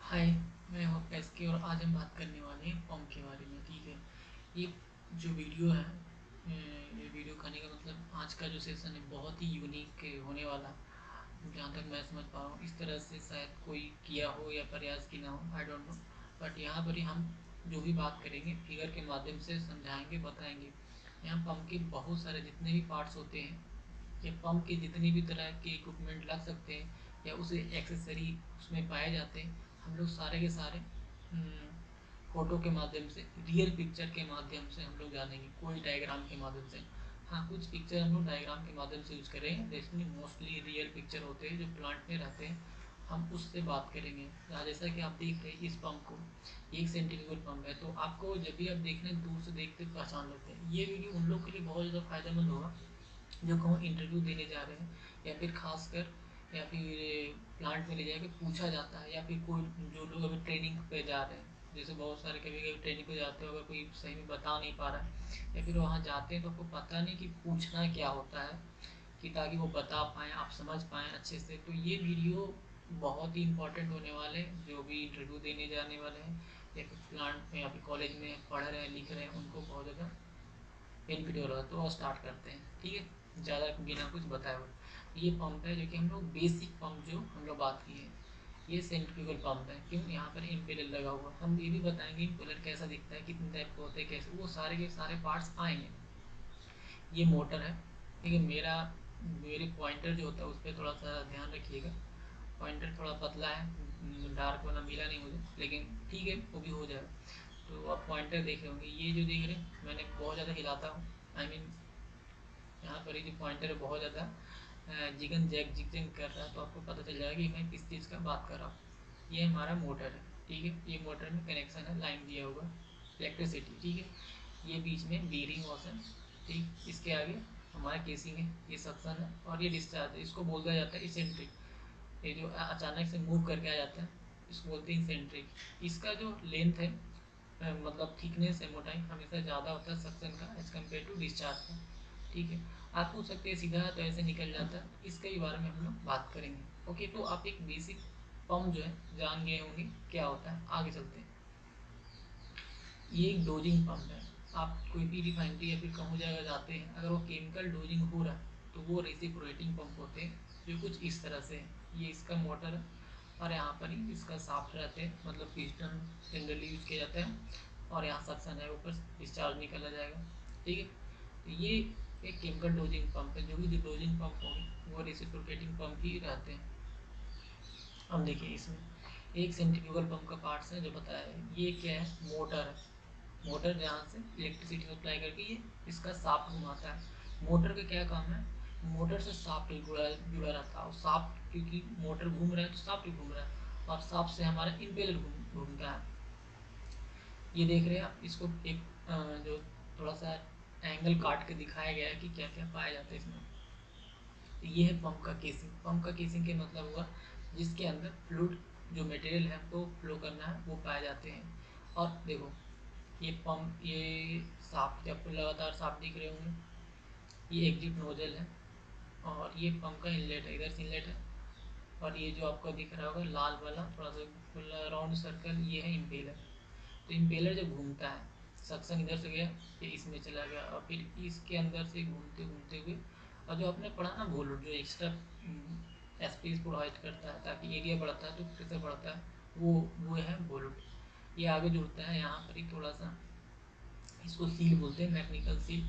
हाय, मैं हूँ एसके और आज हम बात करने वाले हैं पंप के बारे में। ठीक है, ये जो वीडियो है, ये वीडियो करने का मतलब आज का जो सेशन है बहुत ही यूनिक होने वाला। जहाँ तक मैं समझ पा रहा हूँ, इस तरह से शायद कोई किया हो या प्रयास की ना हो, आई डोंट नो। बट यहाँ पर ही हम जो भी बात करेंगे फिगर के माध्यम से समझाएंगे, बताएंगे। यहाँ पंप के बहुत सारे जितने भी पार्ट्स होते हैं या पंप के जितनी भी तरह के इक्विपमेंट लग सकते हैं या उसे एक्सेसरी उसमें पाए जाते हैं, हम लोग सारे के सारे फोटो के माध्यम से, रियल पिक्चर के माध्यम से हम लोग जानेंगे, कोई डायग्राम के माध्यम से। हाँ, कुछ पिक्चर हम लोग डायग्राम के माध्यम से यूज करेंगे, जिसमें मोस्टली रियल पिक्चर होते हैं जो प्लांट में रहते हैं, हम उससे बात करेंगे। जैसा कि आप देख रहे हैं इस पंप को, एक सेंट्रीफ्यूगल पंप है, तो आपको जब भी आप देख रहे हैं दूर से देखते पहचान लेते हैं। ये वीडियो उन लोग के लिए बहुत ज़्यादा फायदेमंद होगा जो कहूँ इंटरव्यू देने जा रहे हैं, या फिर खासकर या फिर प्लांट में ले जाकर पूछा जाता है, या फिर कोई जो लोग अभी ट्रेनिंग पे जा रहे हैं। जैसे बहुत सारे कभी कभी ट्रेनिंग पे जाते हो, अगर कोई सही में बता नहीं पा रहा है या फिर वहाँ जाते हैं तो आपको पता नहीं कि पूछना क्या होता है, कि ताकि वो बता पाएँ, आप समझ पाएँ अच्छे से। तो ये वीडियो बहुत ही इंपॉर्टेंट होने वाले हैं जो भी इंटरव्यू देने जाने वाले हैं या फिर प्लांट में या फिर कॉलेज में पढ़ रहे हैं, लिख रहे हैं, उनको बहुत ज़्यादा बेनिफिट हो रहा है। तो स्टार्ट करते हैं, ठीक है, ज़्यादा बिना कुछ बताए हुए। ये पंप है जो कि हम लोग बेसिक पंप जो हम लोग बात किए हैं, ये सेंट्रीफ्यूगल पंप है। क्यों यहाँ पर इम्पेलर लगा हुआ, हम ये भी बताएंगे इम्पेलर कैसा दिखता है, कितने टाइप के होते हैं, कैसे, वो सारे के सारे पार्ट्स आएंगे। ये मोटर है, ठीक है। मेरे पॉइंटर जो होता है उस पर थोड़ा सा ध्यान रखिएगा। पॉइंटर थोड़ा पतला है, डार्क वाला मिला नहीं मुझे, लेकिन ठीक है, वो भी हो जाएगा। तो आप पॉइंटर देखे होंगे, ये जो देख रहे हैं मैंने बहुत ज़्यादा हिलाता हूँ, आई मीन यहाँ पर ये जो पॉइंटर है बहुत ज़्यादा जिगन जैग जिगजैग कर रहा है, तो आपको पता चल जाएगा कि मैं किस चीज़ का बात कर रहा हूँ। ये हमारा मोटर है, ठीक है। ये मोटर में कनेक्शन है, लाइन दिया हुआ इलेक्ट्रिसिटी, ठीक है। ये बीच में बीरिंग वॉशन, ठीक। इसके आगे हमारा केसिंग है, ये सक्शन है, और ये डिस्चार्ज है। इसको बोला जाता है इसेंट्रिक। ये जो अचानक से मूव करके आ जाता है, इसको बोलते हैं इसेंट्रिक। इसका जो लेंथ है, मतलब थिकनेस है, मोटाई हमेशा ज़्यादा होता है सक्शन का एज कम्पेयर टू डिस्चार्ज का, ठीक है। आप पूछ सकते हैं सीधा तो ऐसे निकल जाता है, इसके ही बारे में हम लोग बात करेंगे। ओके, तो आप एक बेसिक पंप जो है जान गए होंगे क्या होता है। आगे चलते हैं। ये एक डोजिंग पंप है। आप कोई भी रिफाइनरी या फिर कहूँ जगह जाते हैं, अगर वो केमिकल डोजिंग हो रहा है तो वो रेसिप्रोकेटिंग पंप होते हैं, जो कुछ इस तरह से है। ये इसका मोटर है और यहाँ पर ही इसका साफ्ट रहते हैं, मतलब पिस्टन जनरली यूज किया जाता है, और यहाँ सक्शन है, ऊपर डिस्चार्ज निकला जाएगा, ठीक है। तो ये एक केमिकल डोजिंग पंप है। जो भी जो डोजिंग पंप होंगे वो रेसिप्रोकेटिंग पंप ही रहते हैं। अब देखिए, इसमें एक सेंट्रीफ्यूगल पंप का पार्ट्स है जो बताया है। ये क्या है, मोटर है। मोटर जहाँ से इलेक्ट्रिसिटी सप्लाई करके ये इसका शाफ्ट घुमाता है। मोटर का क्या काम है, मोटर से शाफ्ट जुड़ा जुड़ा रहता है, और शाफ्ट क्योंकि मोटर घूम रहा है तो शाफ्ट भी घूम रहा है, और शाफ्ट से हमारा इम्पेलर घूमता है। ये देख रहे हैं आप, इसको एक जो थोड़ा सा एंगल काट के दिखाया गया है कि क्या क्या पाया जाता है इसमें। तो ये है पंप का केसिंग। पंप का केसिंग के मतलब हुआ जिसके अंदर फ्लूइड, जो मटेरियल है हमको फ्लो करना है, वो पाए जाते हैं। और देखो, ये पंप, ये साफ्ट आपको लगातार साफ्ट दिख रहे होंगे, ये एग्जिट नोजल है, और ये पंप का इनलेट है, इधर से इनलेट है। और ये जो आपको दिख रहा होगा लाल वाला थोड़ा सा खुला राउंड सर्कल, ये है इम्पेलर। तो इम्पेलर जब घूमता है, सक्शन इधर से गया, फिर इसमें चला गया, और फिर इसके अंदर से घूमते घूमते हुए, और जो आपने पढ़ा ना वॉल्यूम, जो एक्स्ट्रा स्पेस प्रोवाइड करता है ताकि एरिया बढ़ता है तो प्रेशर बढ़ता है, वो है वॉल्यूम। ये आगे जुड़ता है यहाँ पर ही थोड़ा सा, इसको सील बोलते हैं, मैकेनिकल सील,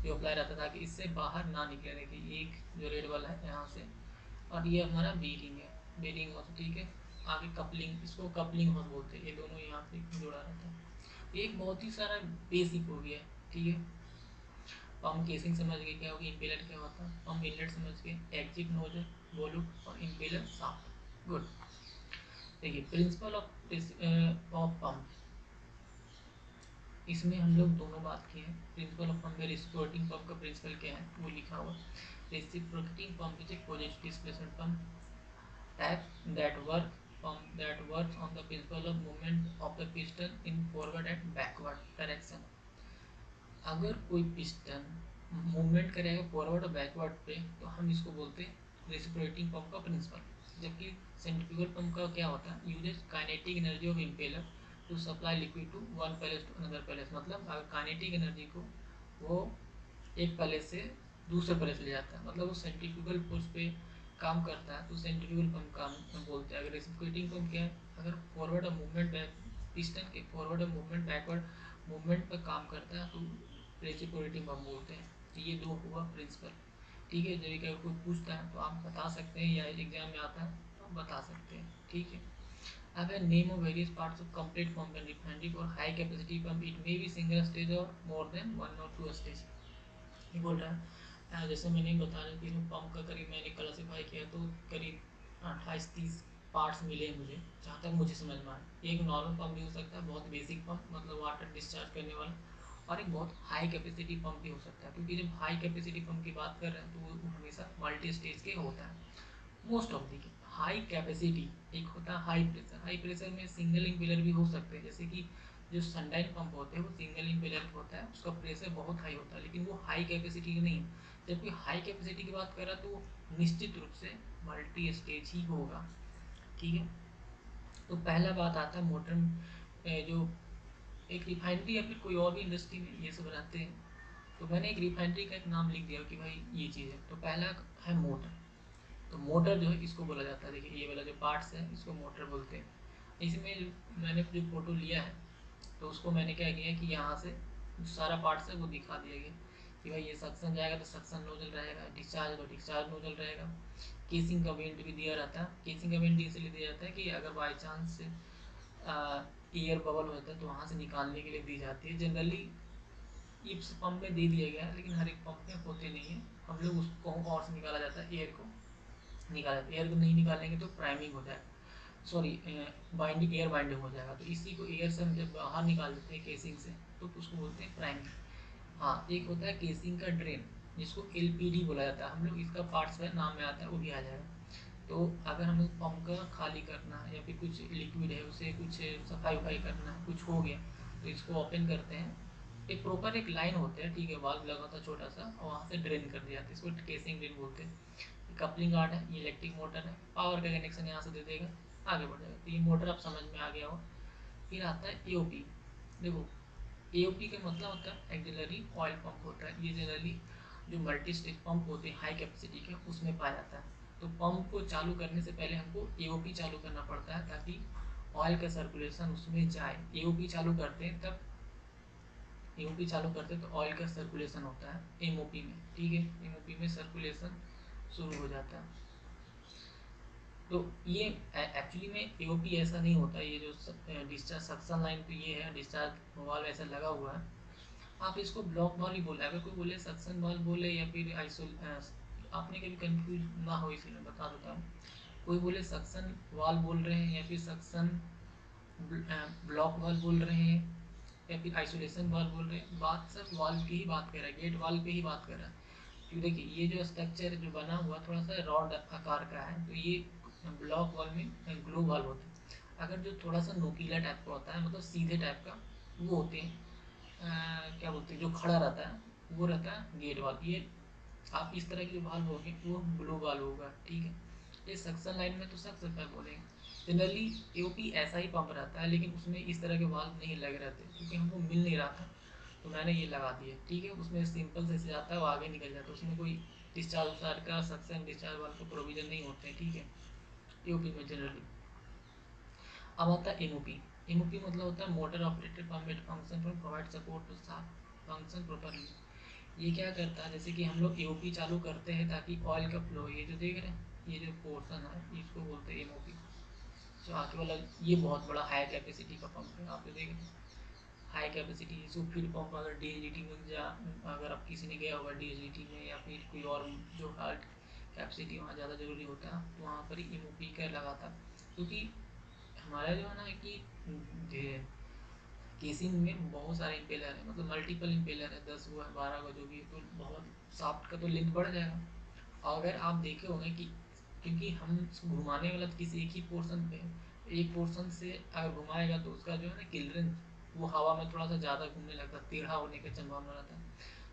जो अप्लाई रहता है ताकि इससे बाहर ना निकले। देखिए एक जो रेड वाला है यहाँ से, और ये हमारा बीरिंग है, बीरिंग हॉर्स, ठीक है। आगे कपलिंग, इसको कपलिंग हॉर्स बोलते हैं। ये दोनों यहाँ पे जुड़ा रहता है। एक बहुत ही सारा बेसिक हो गया, ठीक है। पंप केसिंग समझ गए क्या होगी, इम्पेलर क्या होता है, पंप इनलेट समझ गए, एग्जिट नोजल, वॉल्यूम, और इम्पेलर शाफ्ट। गुड। देखिए प्रिंसिपल ऑफ पंप, इसमें हम लोग दोनों बात किए हैं। प्रिंसिपल ऑफ पंप में रेसिप्रोकेटिंग पंप का प्रिंसिपल क्या है वो लिखा हुआ। Reciprocating pump is a positive displacement pump type that works on the principle of movement of the piston in forward and backward direction। अगर कोई पिस्टन मूवमेंट करेगा फॉरवर्ड और बैकवर्ड पे, तो हम इसको बोलते हैं रेसिप्रोकेटिंग पंप का प्रिंसिपल। जबकि सेंट्रीफ्यूगल पंप का क्या होता है, uses kinetic energy of impeller to supply liquid to one place to another place. मतलब अगर काइनेटिक एनर्जी को वो एक पैलेस से दूसरे पैलेस ले जाता है, मतलब वो सेंट्रीफ्यूगल फोर्स पे काम करता है, तो सेंट्रीफ्यूगल पंप काम बोलते हैं। अगर रेसिप्रोकेटिंग पंप क्या है, अगर फॉरवर्ड मूवमेंट बैक पिस्टन के फॉरवर्ड मूवमेंट बैकवर्ड मूवमेंट पर काम करता है तो रेसिप्रोकेटिंग पंप बोलते हैं। तो ये दो हुआ प्रिंसिपल, ठीक है। जब अगर कोई पूछता है तो आप बता सकते हैं, या एग्जाम में आता है तो आप बता सकते हैं, ठीक है। अब है name of various parts of complete pump and refinery for high capacity pump, it may be single stage और मोर देन वन और टू स्टेज। ये बोल रहा है जैसे मैंने बताया कि पंप का करीब मैंने क्लासीफाई किया तो करीब 28-30 पार्ट्स मिले मुझे, जहाँ तक मुझे समझ में आया। एक नॉर्मल पंप भी हो सकता है, बहुत बेसिक पंप मतलब वाटर डिस्चार्ज करने वाला, और एक बहुत हाई कैपेसिटी पंप भी हो सकता है, क्योंकि जब हाई कैपेसिटी पंप की बात कर रहे हैं तो वो हमेशा मल्टी स्टेज के होता है most of the. High capacity एक होता है हाई प्रेशर, हाई प्रेशर में सिंगल इम्पेलर भी हो सकते हैं, जैसे कि जो सनडाइन पंप होते हैं वो सिंगल इम्पेलर होता है, उसका प्रेशर बहुत हाई होता है, लेकिन वो हाई कैपेसिटी की नहीं है। जब कोई हाई कैपेसिटी की बात कर रहा है तो निश्चित रूप से मल्टी स्टेज ही होगा, ठीक है। तो पहला बात आता है मोटर जो एक रिफाइनरी या फिर कोई और भी इंडस्ट्री में ये सब बनाते हैं, तो मैंने एक रिफाइनरी का एक नाम लिख दिया कि भाई ये चीज़ है। तो पहला है मोटर, तो मोटर जो है इसको बोला जाता है, देखिए ये वाला जो पार्ट्स है इसको मोटर बोलते हैं। इसमें मैंने जो फोटो लिया है तो उसको मैंने क्या किया कि यहाँ से जो सारा पार्ट्स है वो दिखा दिया गया कि भाई ये सक्शन जाएगा तो सक्शन नोजल रहेगा, डिस्चार्ज तो डिस्चार्ज नोजल रहेगा। केसिंग का वेंट भी दिया रहता है, केसिंग का वेंट इसलिए दिया जाता है कि अगर बाई चांस एयर बबल होता है तो वहाँ से निकालने के लिए दी जाती है। जनरली इस पंप में दे दिया गया है, लेकिन हर एक पंप में होते नहीं है। हम लोग उसको और से निकाला जाता है, एयर को निकाला जाता है। एयर को नहीं निकालेंगे तो प्राइमिंग हो जाएगा, सॉरी बाइंडिंग, एयर बाइंडिंग हो जाएगा। तो इसी को एयर से हम जब बाहर निकाल देते हैं केसिंग से तो उसको बोलते हैं प्राइमिंग। हाँ, एक होता है केसिंग का ड्रेन जिसको एलपीडी बोला जाता है, हम लोग इसका पार्ट्स में नाम में आता है वो भी आ जाएगा। तो अगर हमें पंप का खाली करना है या फिर कुछ लिक्विड है उसे कुछ सफाई वफाई करना है, कुछ हो गया तो इसको ओपन करते हैं। एक प्रॉपर एक लाइन होता है, ठीक है, वाल्व लगा होता है छोटा सा और वहाँ से ड्रेन कर दिया जाता है, इसको केसिंग ड्रेन बोलते हैं। कपलिंग गार्ड है, ये इलेक्ट्रिक मोटर है, पावर का कनेक्शन यहाँ से दे देगा, आगे बढ़ जाएगा। तो ये मोटर आप समझ में आ गया हो। फिर आता है एओपी। देखो एओपी का मतलब होता है एक्सिलरी ऑयल पंप होता है, ये जनरली जो मल्टी स्टेज पंप होते हैं हाई कैपेसिटी के उसमें पाया जाता है। तो पंप को चालू करने से पहले हमको एओपी चालू करना पड़ता है ताकि ऑयल का सर्कुलेशन उसमें जाए। एओपी चालू करते हैं तब एओपी चालू करते हैं तो ऑयल का सर्कुलेशन होता है एमओपी में, ठीक है। एमओपी में सर्कुलेशन शुरू हो जाता है। तो ये एक्चुअली में एओपी ऐसा नहीं होता, ये जो डिस्चार्ज सक्शन लाइन पे ये है डिस्चार्ज वाल्व ऐसा लगा हुआ है, आप इसको ब्लॉक वाल्व ही बोले। अगर कोई बोले सक्शन वाल्व बोले या फिर आपने कभी कंफ्यूज ना हो इसलिए मैं बता देता हूँ। कोई बोले सक्शन वाल्व बोल रहे हैं या फिर सक्शन ब्लॉक वाल्व बोल रहे हैं या फिर आइसोलेशन वाल्व बोल रहे हैं, बात सब वाल्व की ही बात कर रहा है, गेट वाल्व पे ही बात कर रहा है। क्योंकि देखिए ये जो स्ट्रक्चर जो बना हुआ थोड़ा सा रॉड आकार का है, तो ये ब्लॉक वाल्व में ग्लो वाल्व होते हैं। अगर जो थोड़ा सा नोकीला टाइप का होता है मतलब सीधे टाइप का वो होते हैं क्या बोलते हैं जो खड़ा रहता है वो रहता है गेट वाल्व। ये आप इस तरह के जो वाल्व होंगे वो ग्लो वाल्व होगा, ठीक है। ये सक्शन लाइन में तो सक्शन पाइप बोलेंगे। जनरली एओपी ऐसा ही पंप रहता है, लेकिन उसमें इस तरह के वाल्व नहीं लगे रहते क्योंकि हमको मिल नहीं रहा था, तो मैंने ये लगा दिया, ठीक है। उसमें सिंपल से जाता है वो आगे निकल जाता है, उसमें कोई डिस्चार्ज उचार्ज का सक्शन डिस्चार्ज वाल्व का प्रोविजन नहीं होते हैं, ठीक है, एओपी में जनरली। अब आता है एमओपी। एमओपी मतलब होता है motor operated pump it function for provide support to function properly. ये क्या करता है, जैसे कि हम लोग एओपी चालू करते हैं ताकि ऑयल का फ्लो, ये जो देख रहे हैं ये जो पोर्सन है इसको बोलते हैं एमओपी। जो आगे वाला ये बहुत बड़ा हाई कैपेसिटी का पंप है, आप जो देख रहे हैं हाई कैपेसिटी जिसको फीड पंप। अगर डीएचडीटी में अगर आप किसी ने गया होगा डीएचडीटी में या फिर कोई और जो हार्ड कैपेसिटी वहाँ ज़्यादा ज़रूरी होता है तो वहाँ पर ही एमओपी का लगाता, क्योंकि हमारा जो है ना कि केसिंग में बहुत सारे इम्पेलर है, मतलब मल्टीपल इम्पेलर है, 10 हुआ 12 का जो भी है, तो बहुत साफ्ट का तो लेंथ बढ़ जाएगा। और अगर आप देखे होंगे कि क्योंकि हम घुमाने वाला तो किसी एक ही पोर्शन पे, एक पोर्शन से अगर घुमाएगा तो उसका जो है ना क्लियरेंस वो हवा में थोड़ा सा ज़्यादा घूमने लगता है, टेढ़ा होने की संभावना रहता है।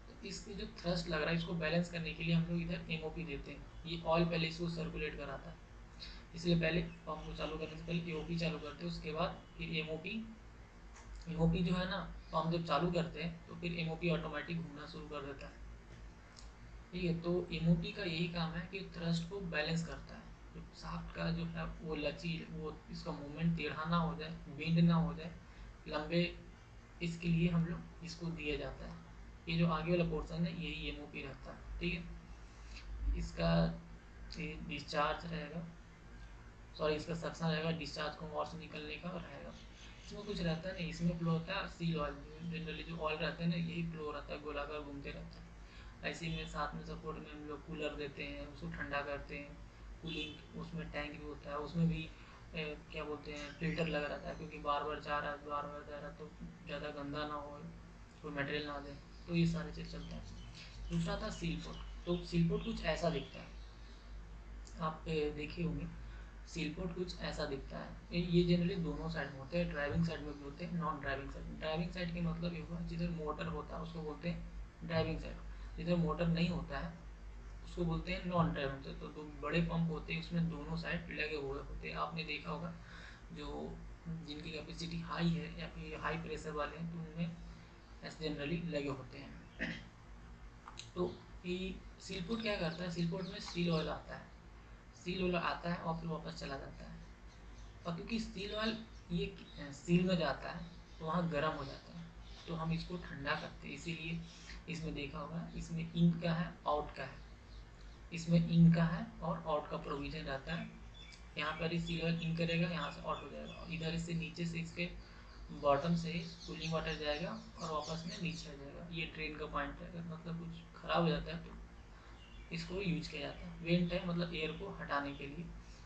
तो इसके जो थ्रस्ट लग रहा है इसको बैलेंस करने के लिए हम लोग इधर एमओपी देते हैं, ये ऑयल पहले इसको सर्कुलेट कराता है। इसलिए पहले पंप को चालू करने से पहले एओपी चालू करते हैं, उसके बाद फिर एमओपी। एमओपी जो है ना, पंप जब चालू करते हैं तो फिर एमओपी ऑटोमेटिक घूमना शुरू कर देता है। ठीक है, तो एमओपी का यही काम है कि थ्रस्ट को बैलेंस करता है। जो शाफ्ट का जो है वो लचील, वो इसका मूवमेंट टेढ़ा ना हो जाए, बेंड ना हो जाए लंबे, इसके लिए हम लोग इसको दिया जाता है। ये जो आगे वाला पोर्शन है यही एमओपी रहता है। ठीक है, इसका डिस्चार्ज रहेगा, सॉरी इसका सक्शन रहेगा, डिस्चार्ज को और से निकलने का रहेगा। इसमें कुछ रहता नहीं, इसमें फ्लो होता है सील ऑयल। जनरली जो ऑयल रहते हैं ना यही फ्लो रहता है, गोलाकार घूमते रहता है। ऐसे में साथ में सपोर्ट में हम लोग कूलर देते हैं, उसको ठंडा करते हैं। कूलिंग उसमें टैंक भी होता है, उसमें भी क्या बोलते हैं फिल्टर लगा रहता है, क्योंकि बार बार जा रहा है, बार बार जा रहा है तो ज़्यादा गंदा ना हो, कोई मटेरियल ना दे, तो ये सारे चीज़ चलता है। दूसरा था सील पोर्ट। तो सील पोर्ट कुछ ऐसा दिखता है, आप देखे होंगे। सील पोर्ट कुछ ऐसा दिखता है। ये जनरली दोनों साइड में होते हैं, ड्राइविंग साइड में भी होते हैं, नॉन ड्राइविंग साइड में। ड्राइविंग साइड के मतलब ये हुआ जिधर मोटर होता है उसको बोलते हैं ड्राइविंग साइड, जिधर मोटर नहीं होता है उसको बोलते हैं नॉन ड्राइविंग साइड। तो दो बड़े पंप होते हैं उसमें दोनों साइड लगे हुए होते हैं, आपने देखा होगा। जो जिनकी कैपेसिटी हाई है या फिर हाई प्रेशर वाले हैं तो उनमें ऐसे जनरली लगे होते हैं। तो ये सील पोर्ट क्या करता है, सील पोर्ट में सील ऑयल आता है, सील ऑयल आता है और फिर वापस चला जाता है। और क्योंकि स्टील ऑयल ये सील में जाता है तो वहाँ गर्म हो जाता है, तो हम इसको ठंडा करते हैं। इसीलिए इसमें देखा होगा, इसमें इन का है, आउट का है। इसमें इन का है और आउट का प्रोविजन रहता है। यहाँ पर ही सील ऑयल इन करेगा, यहाँ से आउट हो जाएगा, और इधर से नीचे से इसके बॉटम से कूलिंग वाटर जाएगा और वापस में नीचे आ जाएगा। ये ट्रेन का पॉइंट है, अगर मतलब कुछ खराब हो जाता है तो इसको यूज किया जाता है। वेंट है मतलब एयर को हटाने के लिए।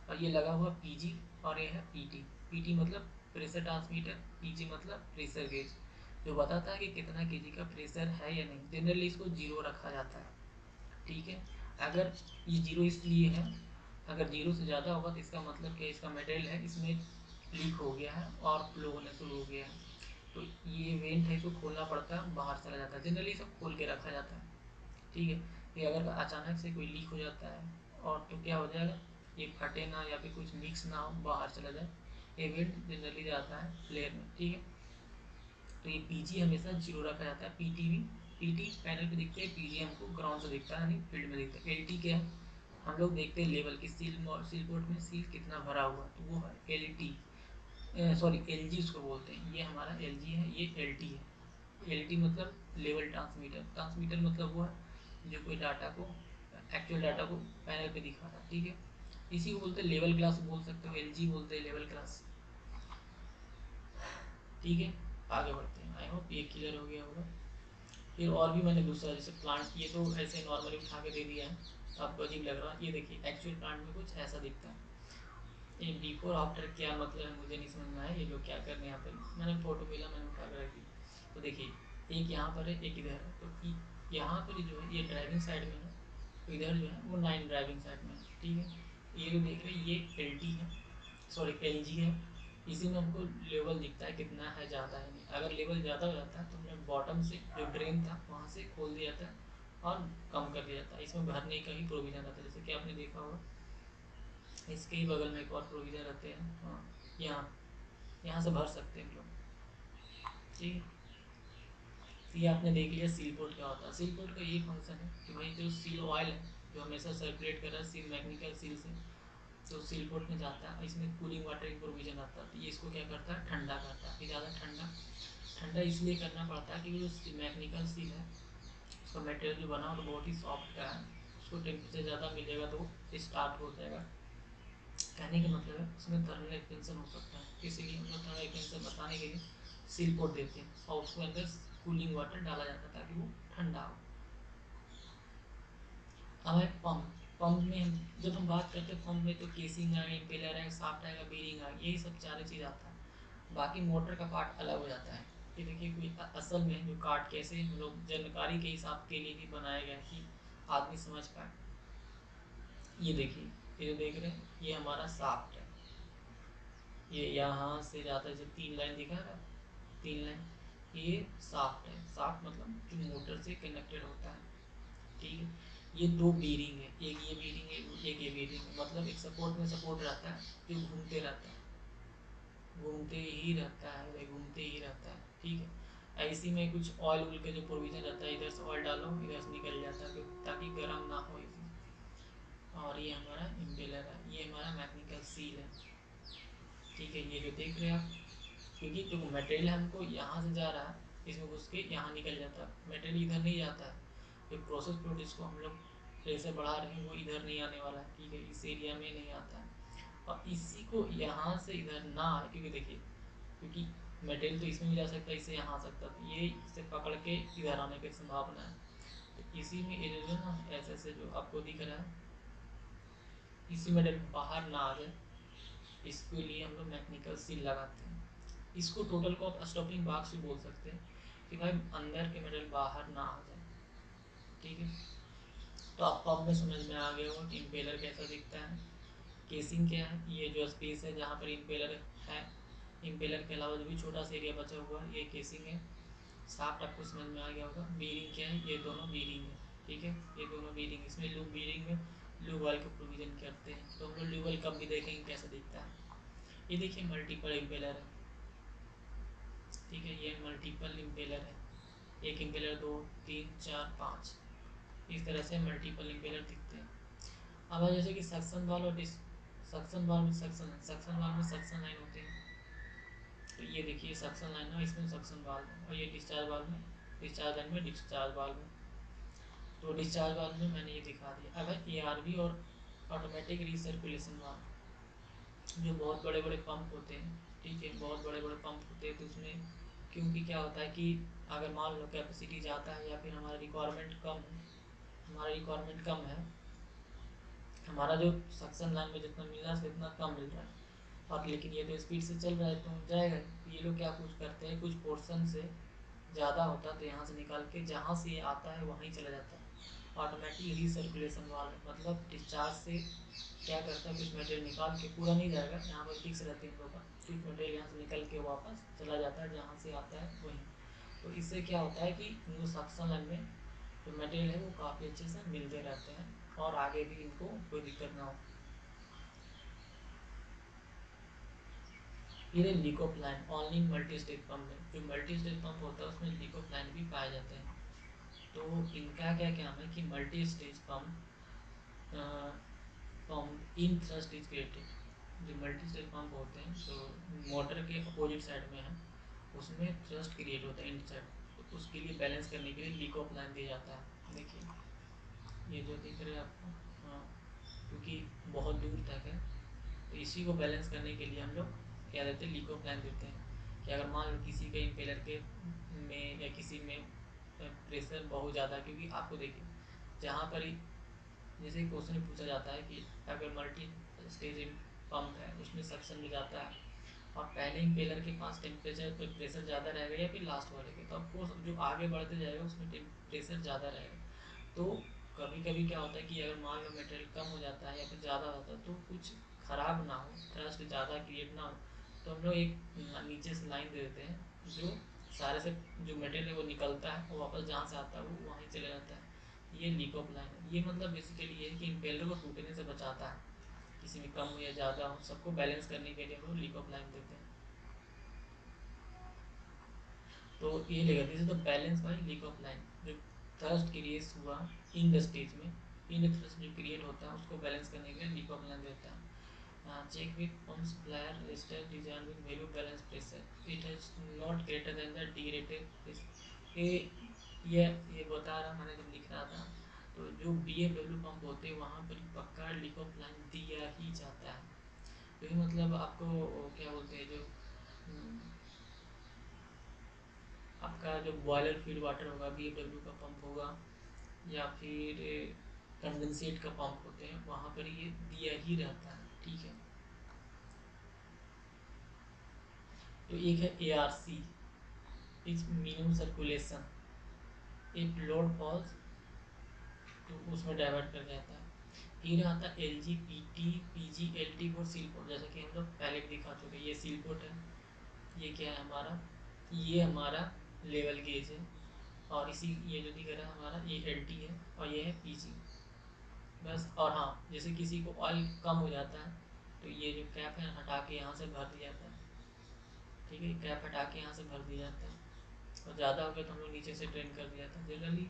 और ये लगा हुआ पीजी और ये है पीटी। पीटी मतलब प्रेशर ट्रांसमीटर, पीजी मतलब प्रेशर गेज, जो बताता है कि कितना केजी का प्रेशर है या नहीं। जनरली इसको जीरो रखा जाता है। ठीक है, अगर ये जीरो इसलिए है, अगर जीरो से ज़्यादा होगा तो इसका मतलब क्या, इसका मटेरियल है इसमें लीक हो गया है और फ्लो होने शुरू हो गया है, तो ये वेंट है इसको खोलना पड़ता है, बाहर चला जाता है। जनरली सब खोल के रखा जाता है। ठीक है, ये अगर अचानक से कोई लीक हो जाता है और तो क्या हो जाएगा, ये फटे ना या फिर कुछ मिक्स ना हो, बाहर चला जाए, ये वेट जनरली जाता है फ्लेयर में। ठीक है, तो ये पीजी हमेशा जीरो रखा जाता है। पीटी भी, पीटी पैनल पे दिखते हैं, पीजी हमको ग्राउंड से दिखता है, यानी फील्ड में दिखता है। एलटी क्या है, हम लोग देखते हैं लेवल की, सील पोर्ट में सील कितना भरा हुआ है, तो वो है L T, sorry L G उसको बोलते हैं। ये हमारा एल जी है, ये एल टी है। एल टी मतलब लेवल ट्रांसमीटर, ट्रांसमीटर मतलब वो है जो कोई डाटा को, एक्चुअल डाटा को पैनल पे दिखा रहा है। ठीक है, इसी को बोलते हैं लेवल क्लास, बोल सकते हो एल जी बोलते हैं लेवल क्लास। ठीक है, आगे बढ़ते हैं। आई होप ये क्लियर हो गया होगा। फिर और भी मैंने दूसरा जैसे प्लांट, ये तो ऐसे नॉर्मली उठा के दे दिया है, आपको अजीब लग रहा है। ये देखिए एक्चुअल प्लांट में कुछ ऐसा दिखता है। ये बिफोर आफ्टर क्या मतलब है मुझे नहीं समझ में आया, ये लोग क्या करने यहाँ पे, मैंने फोटो मिला मैंने उठा कर रख दी। तो देखिए एक यहाँ पर है एक इधर है, तो यहाँ पर जो है ये ड्राइविंग साइड में है, तो इधर जो है वो नाइन ड्राइविंग साइड में है। ठीक है, ये जो देख रहे हैं ये एल टी है, सॉरी एल जी है। इसी में हमको लेवल दिखता है कितना है, ज़्यादा है नहीं। अगर लेवल ज़्यादा हो जाता है तो हमने बॉटम से जो ड्रेन था वहाँ से खोल दिया जाता है और कम कर दिया जाता है। इसमें भरने का ही प्रोविज़न रहता है, जैसे कि आपने देखा होगा इसके ही बगल में एक और प्रोविज़न रहते हैं। हाँ, यहाँ यहाँ से भर सकते हैं हम लोग। ठीक है, तो ये आपने देख लिया सील पोर्ट क्या होता है। सील पोर्ट का यही फंक्शन है कि भाई जो सील ऑयल है जो हमेशा सर्कुलेट कर रहा है सील, मैकेनिकल सील से, तो सील पोर्ट में जाता है, इसमें कूलिंग वाटर की प्रोविजन आता है, तो ये इसको क्या करता है, ठंडा करता है। फिर ज़्यादा ठंडा, ठंडा इसलिए करना पड़ता है क्योंकि जो मैकेनिकल सील है उसका मटेरियल जो बना हो तो बहुत ही सॉफ्ट का है, उसको टेम्परेचर ज़्यादा मिलेगा तो स्टार्ट हो जाएगा। कहने का मतलब है उसमें थर्मल एक्सपेंशन हो सकता है, इसीलिए हम लोग थर्मल एक्सपेंशन बताने के लिए सील पोर्ट देते हैं और उसको अंदर कूलिंग वाटर डाला जाता है ताकि वो ठंडा हो। अब है पंप। पंप में जब हम बात करते हैं पंप में तो केसिंग आएगा, इम्पेलर आएगा, शाफ्ट आएगा, बेरिंग आएगा, यही सब चारों चीज़ आता है। बाकी मोटर का पार्ट अलग हो जाता है। ये देखिए कोई असल में जो कार्ड कैसे हम लोग जानकारी के हिसाब के लिए भी बनाया गया है कि आदमी समझ पाए। ये देखिए, ये जो देख रहे हैं ये हमारा शाफ्ट है, ये यहाँ से जाता है, जो तीन लाइन दिखा रहा है, तीन लाइन, ये शाफ्ट है। शाफ्ट मतलब जो मोटर से कनेक्टेड होता है। ठीक है, ये दो बीरिंग है, एक ये बीरिंग है, एक ये बीरिंग है, मतलब एक सपोर्ट में सपोर्ट रहता है जो घूमते रहता है, घूमते ही रहता है, घूमते ही रहता है, ठीक है। ऐसी में कुछ ऑयल वुल का जो प्रोविज़न रहता है, इधर से ऑयल डालो इधर से निकल जाता है ताकि गर्म ना हो इसी। और ये हमारा इम्पेलर है, ये हमारा मैकेनिकल सील है, ठीक है। ये जो देख रहे हैं आप, क्योंकि जो मटेरियल हमको यहाँ से जा रहा है इसमें घुस के यहाँ निकल जाता है, मटेरियल इधर नहीं जाता है। जो प्रोसेस फ्लो जिसको हम लोग प्रेशर बढ़ा रहे हैं वो इधर नहीं आने वाला है, ठीक है, इस एरिया में नहीं आता है। और इसी को यहाँ से इधर ना आए, क्योंकि देखिए, क्योंकि मटेरियल तो इसमें भी जा सकता है, इससे यहाँ आ सकता है, तो ये इसे पकड़ के इधर आने की संभावना है। तो इसी में ये जो ना ऐसे ऐसे जो आपको दिख रहा है, इसी मटेरियल बाहर ना आ जाए, इसके लिए हम लोग मैकेनिकल सील लगाते हैं। इसको टोटल को आप स्टॉपिंग बॉक्स भी बोल सकते हैं, कि भाई अंदर के मटेरियल बाहर ना आ जाए, ठीक है। तो आपको अब में समझ में आ गया होगा कि इम्पेलर कैसा दिखता है। केसिंग क्या है, ये जो स्पेस है जहाँ पर इम्पेलर है, इम्पेलर के अलावा जो भी छोटा सा एरिया बचा हुआ है ये केसिंग है। साफ्ट आपको समझ में आ गया होगा। बीरिंग क्या है, ये दोनों बीरिंग है, ठीक है, ये दोनों बीरिंग, इसमें लूप बीरिंग में लूप वाल का प्रोविजन करते हैं। तो हम लोग लूप वाल कब भी देखेंगे कैसा दिखता है। ये देखिए मल्टीपल इम्पेलर है, ठीक है, ये मल्टीपल इम्पेलर है, एक इम्पेलर, दो, तीन, चार, पाँच, इस तरह से मल्टीपल इम्पेलर दिखते हैं। अब जैसे कि सक्शन वाल और सक्शन वाल में सक्शन वाल में सक्शन लाइन होती है, तो ये देखिए सक्शन लाइन है, इसमें सक्शन वाल है, और ये डिस्चार्ज वाल में, डिस्चार्ज लाइन में, डिस्चार्ज वाल में। तो डिस्चार्ज वाल में मैंने ये दिखा दिया। अब है ARV और ऑटोमेटिक रिसर्कुलेशन वाल, जो बहुत बड़े बड़े पंप होते हैं, ठीक है, बहुत बड़े बड़े पंप होते हैं। तो उसमें क्योंकि क्या होता है कि अगर मान लो कैपेसिटी ज़्यादा है या फिर हमारा रिक्वायरमेंट कम है, हमारा रिक्वायरमेंट कम है, हमारा जो सक्शन लाइन में जितना मिल रहा है उतना कम मिल रहा है, और लेकिन ये तो स्पीड से चल रहा है तो जाएगा। तो ये लोग क्या कुछ करते हैं, कुछ पोर्शन से ज़्यादा होता है तो यहाँ से निकाल के जहाँ से ये आता है वहीं चला जाता है। ऑटोमेटिक रिसर्कुलेशन वाल्व, मतलब डिस्चार्ज से क्या करता है, कुछ मटेरियल निकाल के, पूरा नहीं जाएगा, यहाँ पर फिक्स रहते हैं इन लोग का, कुछ मटेरियल यहाँ से निकल के वापस चला जाता है जहाँ से आता है वहीं। तो इससे क्या होता है कि उनको सक्शन लाइन में जो मटेरियल है वो काफ़ी अच्छे से मिलते रहते हैं, और आगे भी इनको कोई दिक्कत ना हो। फिर है leak of line, only multi stage pump में, जो मल्टी स्टेज पंप होता है उसमें लीक ऑफ लाइन भी पाए जाते हैं। तो इनका क्या काम है कि multi stage pump in thrust is created. जो मल्टी स्टेज पंप होते हैं तो मोटर के अपोजिट साइड में है, उसमें थ्रस्ट क्रिएट होता है इन साइड, तो उसके लिए बैलेंस करने के लिए लीक ऑफ लाइन दिया जाता है। देखिए ये जो दिख रहा है आपको, हाँ, क्योंकि बहुत दूर तक है, तो इसी को बैलेंस करने के लिए हम लोग क्या देते हैं, लीक ऑफ लाइन देते हैं। कि अगर मान लो किसी के इम्पेलर के में या किसी में प्रेशर बहुत ज़्यादा, क्योंकि आपको देखिए जहाँ पर ही जैसे क्वेश्चन पूछा जाता है कि अगर मल्टी स्टेज पंप है उसमें सक्शन में जाता है और पहले इम्पेलर के पास टेम्परेचर पर प्रेशर ज़्यादा रहेगा या फिर लास्ट वाले के, तो ऑफकोर्स जो आगे बढ़ते जाएगा उसमें प्रेशर ज़्यादा रहेगा। तो कभी कभी क्या होता है कि अगर मान लो मटेरियल कम हो जाता है या फिर ज़्यादा होता है तो कुछ ख़राब ना हो, थ्रस्ट ज़्यादा क्रिएट ना हो, तो हम लोग एक नीचे से लाइन दे देते हैं, जो सारे से जो मटेरियल है वो निकलता है, वो वापस जहाँ से आता है वो वहीं चले जाता है। ये लीक ऑफ लाइन है। ये मतलब बेसिकली ये है कि इम्पेलर को टूटने से बचाता है, किसी में कम हो या ज़्यादा हो सबको बैलेंस करने के लिए हम लोग लीक ऑफ लाइन देते हैं। तो ये लेगा, this is the balance bye leak of line. जो थ्रस्ट क्रिएट हुआ इन द स्टेज में, इन थ्रस्ट जो क्रिएट होता है उसको बैलेंस करने के लिए लीक ऑफ लाइन देता है। Check with pump supplier register design with value balance pressure, it has not greater than the derated pressure. ये बता रहा, मैंने जब लिख रहा था तो जो BFW पंप होते हैं वहाँ पर पक्का लीक ऑफ लाइन दिया ही जाता है। तो ये मतलब आपको क्या बोलते हैं, जो आपका जो बॉयलर फीड वाटर होगा, BFW का पंप होगा, या फिर कंडेंसेट का पंप होते हैं, वहाँ पर ये दिया ही रहता है, ठीक है। तो एक है ARC, it's minimum circulation, if load falls तो उसमें डाइवर्ट कर जाता है। फिर आता है LGPT PGLT for seal port, जैसा कि हम लोग पहले भी दिखा चुके हैं। ये सील पोर्ट है, ये क्या है हमारा, ये हमारा लेवल गेज है, और इसी ये जो दिख रहा है हमारा ये LT है, और ये है PG। बस। और हाँ, जैसे किसी को ऑयल कम हो जाता है तो ये जो कैप है हटा के यहाँ से भर दिया जाता है। ठीक है, कैप हटा के यहाँ से भर दिया जाता है। और ज़्यादा हो गया तो हम लोग नीचे से ड्रेन कर दिया था। जनरली